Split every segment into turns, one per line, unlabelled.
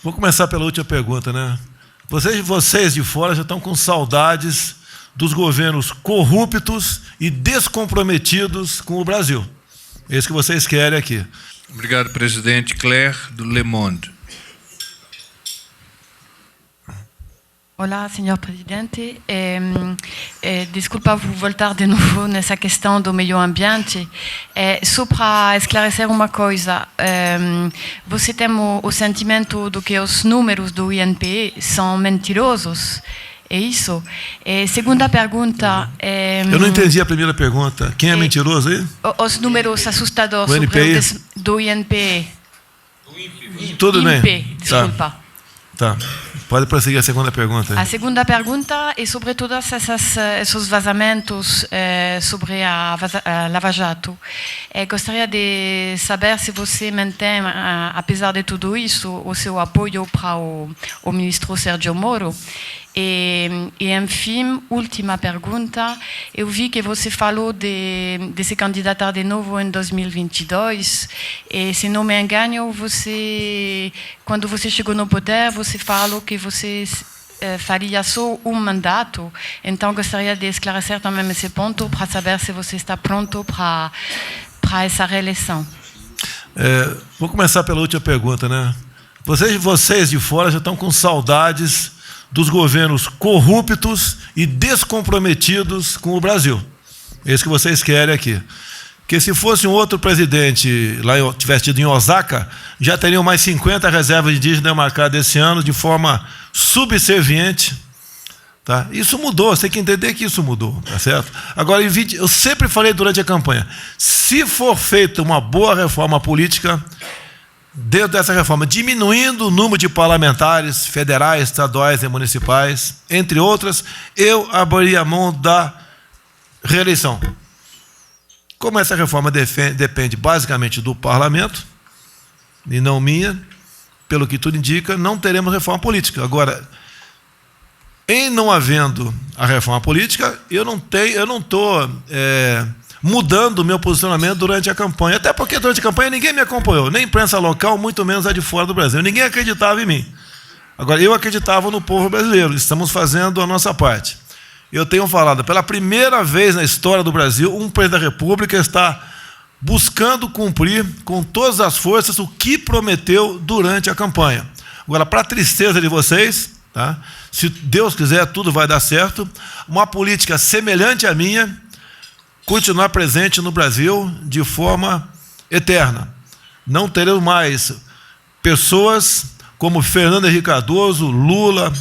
Vou começar pela última pergunta, né? Vocês de fora já estão com saudades dos governos corruptos e descomprometidos com o Brasil. É isso que vocês querem aqui.
Obrigado, presidente. Claire, do Le Monde.
Olá, senhor presidente. Desculpa vou voltar de novo nessa questão do meio ambiente. Só para esclarecer uma coisa, você tem o sentimento de que os números do INPE são mentirosos? É isso? Segunda pergunta...
Eu não entendi a primeira pergunta. Quem é mentiroso aí?
Os números assustadores do INPE.
Tudo bem.
Desculpa.
Tá. Pode prosseguir a segunda pergunta.
A segunda pergunta é sobre todos esses vazamentos sobre a Lava Jato. Gostaria de saber se você mantém, apesar de tudo isso, o seu apoio para o ministro Sérgio Moro. E, enfim, última pergunta. Eu vi que você falou de se candidatar de novo em 2022. E, se não me engano, quando você chegou no poder, você falou que você faria só um mandato. Então, gostaria de esclarecer também esse ponto para saber se você está pronto para essa reeleição.
Vou começar pela última pergunta, né? Vocês de fora já estão com saudades dos governos corruptos e descomprometidos com o Brasil. É isso que vocês querem aqui. Porque se fosse um outro presidente lá tivesse tido em Osaka, já teriam mais 50 reservas indígenas demarcadas esse ano de forma subserviente. Tá? Isso mudou, você tem que entender que isso mudou, tá certo? Agora, eu sempre falei durante a campanha, se for feita uma boa reforma política, dentro dessa reforma, diminuindo o número de parlamentares federais, estaduais e municipais, entre outras, eu abriria a mão da reeleição. Como essa reforma depende basicamente do parlamento, e não minha, pelo que tudo indica, não teremos reforma política. Agora, em não havendo a reforma política, eu não estou mudando o meu posicionamento durante a campanha, até porque durante a campanha ninguém me acompanhou, nem imprensa local, muito menos a de fora do Brasil. Ninguém acreditava em mim. Agora, eu acreditava no povo brasileiro, estamos fazendo a nossa parte. Eu tenho falado, pela primeira vez na história do Brasil, um presidente da República está buscando cumprir com todas as forças o que prometeu durante a campanha. Agora, para a tristeza de vocês, tá? Se Deus quiser, tudo vai dar certo, uma política semelhante à minha continuar presente no Brasil de forma eterna. Não teremos mais pessoas como Fernando Henrique Cardoso, Lula,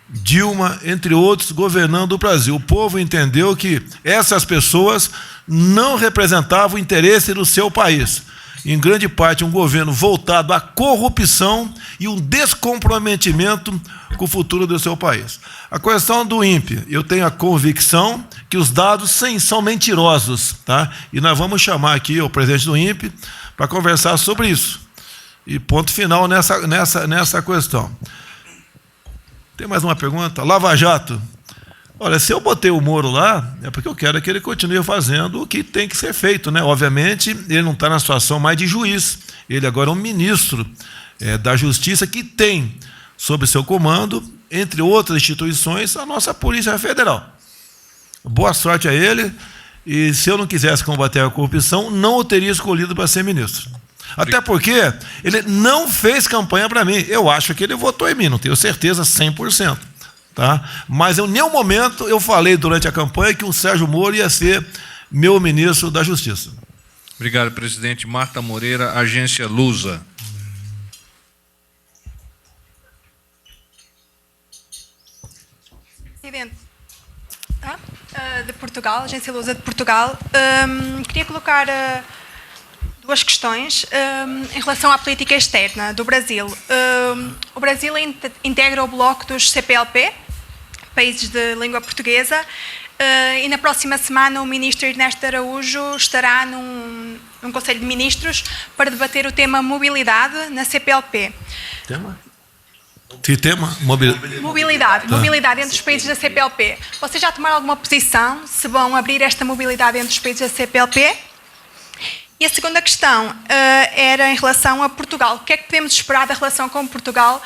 Dilma, entre outros, governando o Brasil. O povo entendeu que essas pessoas não representavam o interesse do seu país. Em grande parte, um governo voltado à corrupção e um descomprometimento com o futuro do seu país. A questão do INPE, eu tenho a convicção que os dados sim, são mentirosos, tá? E nós vamos chamar aqui o presidente do INPE para conversar sobre isso. E ponto final nessa questão. Tem mais uma pergunta? Lava Jato. Olha, se eu botei o Moro lá, é porque eu quero que ele continue fazendo o que tem que ser feito, né? Obviamente, ele não está na situação mais de juiz. Ele agora é um ministro da Justiça que tem, sob seu comando, entre outras instituições, a nossa Polícia Federal. Boa sorte a ele. E se eu não quisesse combater a corrupção, não o teria escolhido para ser ministro. Até porque ele não fez campanha para mim. Eu acho que ele votou em mim, não tenho certeza 100%. Tá? Mas em nenhum momento eu falei durante a campanha que o Sérgio Moro ia ser meu ministro da Justiça.
Obrigado, presidente. Marta Moreira, Agência Lusa.
Presidente, de Portugal, Agência Lusa de Portugal. Queria colocar duas questões em relação à política externa do Brasil. O Brasil integra o bloco dos CPLP, países de língua portuguesa, e na próxima semana o ministro Ernesto Araújo estará num Conselho de Ministros para debater o tema mobilidade na CPLP.
Tema? Que tema?
Mobilidade entre os países da CPLP. Vocês já tomaram alguma posição se vão abrir esta mobilidade entre os países da CPLP? E a segunda questão era em relação a Portugal. O que é que podemos esperar da relação com Portugal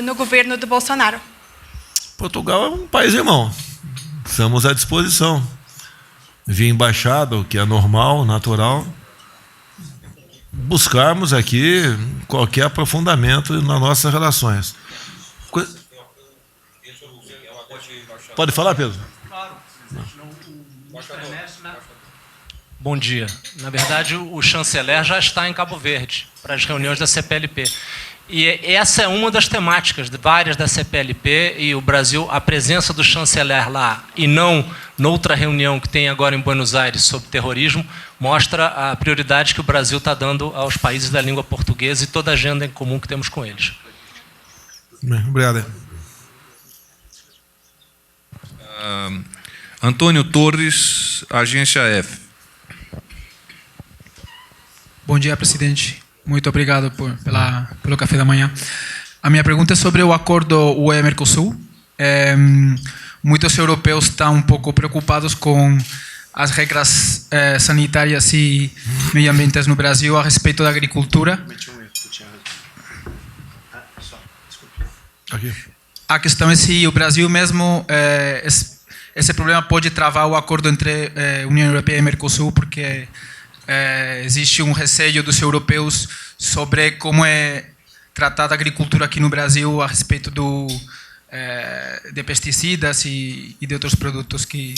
no governo de Bolsonaro?
Portugal é um país irmão. Estamos à disposição. Via embaixada, o que é normal, natural, buscarmos aqui qualquer aprofundamento nas nossas relações. Pode falar, Pedro?
Claro. Bom dia. Na verdade, o chanceler já está em Cabo Verde para as reuniões da CPLP. E essa é uma das temáticas de várias da CPLP, e o Brasil, a presença do chanceler lá e não noutra reunião que tem agora em Buenos Aires sobre terrorismo, mostra a prioridade que o Brasil está dando aos países da língua portuguesa e toda a agenda em comum que temos com eles.
Obrigado.
Antônio Torres, Agência F.
Bom dia, presidente. Muito obrigado pelo café da manhã. A minha pergunta é sobre o acordo UE-Mercosul. Muitos europeus estão um pouco preocupados com as regras sanitárias e medioambientais no Brasil a respeito da agricultura. A questão é se o Brasil mesmo, esse problema pode travar o acordo entre União Europeia e Mercosul, porque existe um receio dos europeus sobre como é tratada a agricultura aqui no Brasil a respeito de pesticidas e de outros produtos que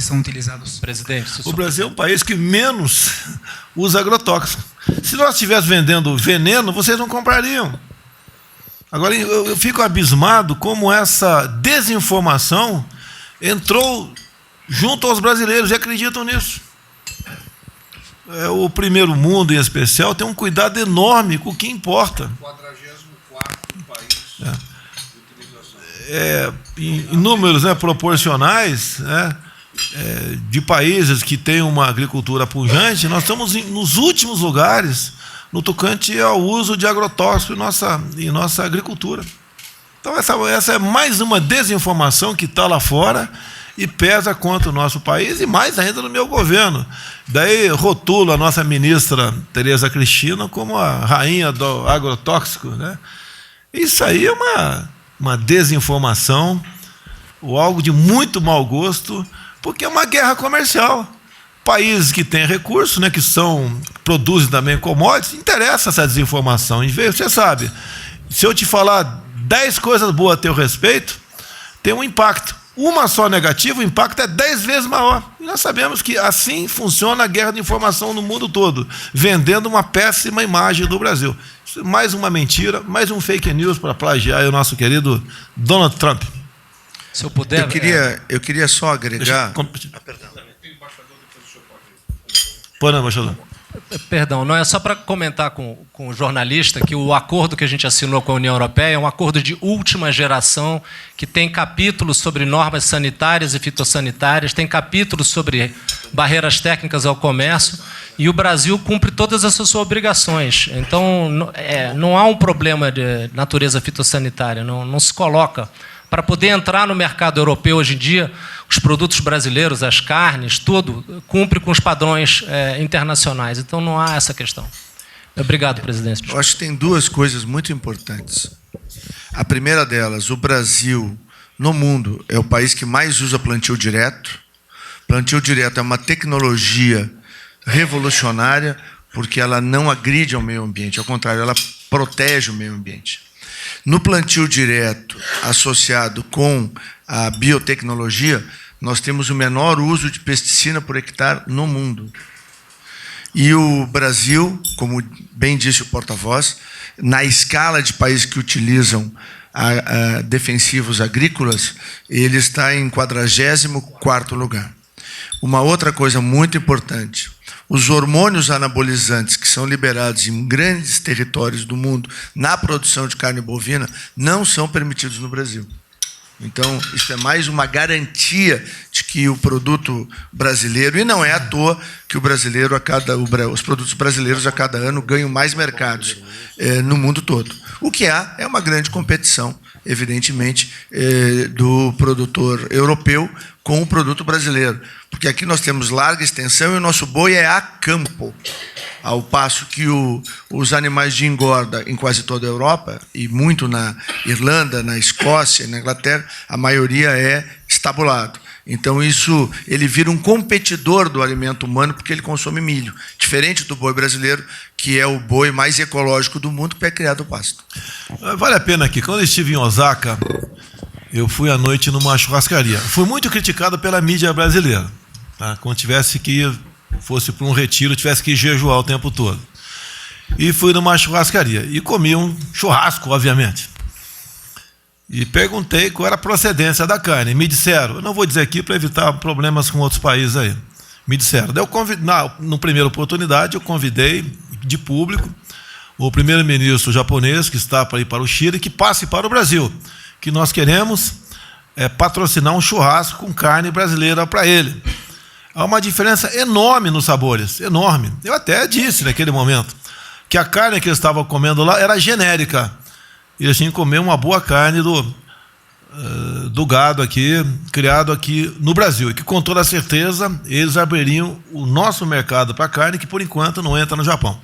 são utilizados.
Presidente,
o Brasil é um país que menos usa agrotóxico. Se nós estivéssemos vendendo veneno, vocês não comprariam. Agora, eu fico abismado como essa desinformação entrou junto aos brasileiros e acreditam nisso. O primeiro mundo, em especial, tem um cuidado enorme com o que importa.
44º país
em números proporcionais, de países que têm uma agricultura pujante, nós estamos nos últimos lugares no tocante ao uso de agrotóxicos em nossa agricultura. Então, essa é mais uma desinformação que está lá fora e pesa contra o nosso país, e mais ainda no meu governo. Daí rotula a nossa ministra Tereza Cristina como a rainha do agrotóxico, né? Isso aí é uma desinformação, ou algo de muito mau gosto, porque é uma guerra comercial. Países que têm recursos, que produzem também commodities, interessa essa desinformação. Em vez, você sabe, se eu te falar 10 coisas boas a teu respeito, tem um impacto. Uma só negativa, o impacto é 10 vezes maior. E nós sabemos que assim funciona a guerra de informação no mundo todo, vendendo uma péssima imagem do Brasil. Mais uma mentira, mais um fake news para plagiar o nosso querido Donald Trump.
Se eu puder...
Eu queria só agregar...
Perdão. Pô, não, embaixador.
Perdão, não é só para comentar com o jornalista que o acordo que a gente assinou com a União Europeia é um acordo de última geração, que tem capítulos sobre normas sanitárias e fitossanitárias, tem capítulos sobre barreiras técnicas ao comércio, e o Brasil cumpre todas as suas obrigações. Então, não há um problema de natureza fitossanitária, não se coloca. Para poder entrar no mercado europeu hoje em dia, os produtos brasileiros, as carnes, tudo, cumpre com os padrões internacionais. Então, não há essa questão. Obrigado, presidente.
Eu acho que tem duas coisas muito importantes. A primeira delas, o Brasil, no mundo, é o país que mais usa plantio direto. Plantio direto é uma tecnologia revolucionária, porque ela não agride ao meio ambiente, ao contrário, ela protege o meio ambiente. No plantio direto, associado com a biotecnologia, nós temos o menor uso de pesticida por hectare no mundo. E o Brasil, como bem disse o porta-voz, na escala de países que utilizam defensivos agrícolas, ele está em 44º lugar. Uma outra coisa muito importante: os hormônios anabolizantes que são liberados em grandes territórios do mundo na produção de carne bovina não são permitidos no Brasil. Então, isso é mais uma garantia de que o produto brasileiro, e não é à toa que os produtos brasileiros a cada ano ganham mais mercados no mundo todo. O que há é uma grande competição, evidentemente, do produtor europeu com o produto brasileiro. Porque aqui nós temos larga extensão e o nosso boi é a campo. Ao passo que os animais de engorda em quase toda a Europa, e muito na Irlanda, na Escócia, na Inglaterra, a maioria é estabulado. Então, ele vira um competidor do alimento humano porque ele consome milho. Diferente do boi brasileiro, que é o boi mais ecológico do mundo, que é criado no pasto.
Vale a pena aqui. Quando eu estive em Osaka, eu fui à noite numa churrascaria. Fui muito criticado pela mídia brasileira. Tá? Quando fosse para um retiro, tivesse que jejuar o tempo todo. E fui numa churrascaria. E comi um churrasco, obviamente. E perguntei qual era a procedência da carne. Me disseram, eu não vou dizer aqui para evitar problemas com outros países aí. Me disseram. Daí na primeira oportunidade, eu convidei de público o primeiro-ministro japonês, que está para ir para o Chile, que passe para o Brasil. Que nós queremos patrocinar um churrasco com carne brasileira para ele. Há uma diferença enorme nos sabores, enorme. Eu até disse naquele momento que a carne que eles estavam comendo lá era genérica. E eles tinham que comer uma boa carne do gado aqui, criado aqui no Brasil. E que, com toda certeza, eles abririam o nosso mercado para carne, que, por enquanto, não entra no Japão.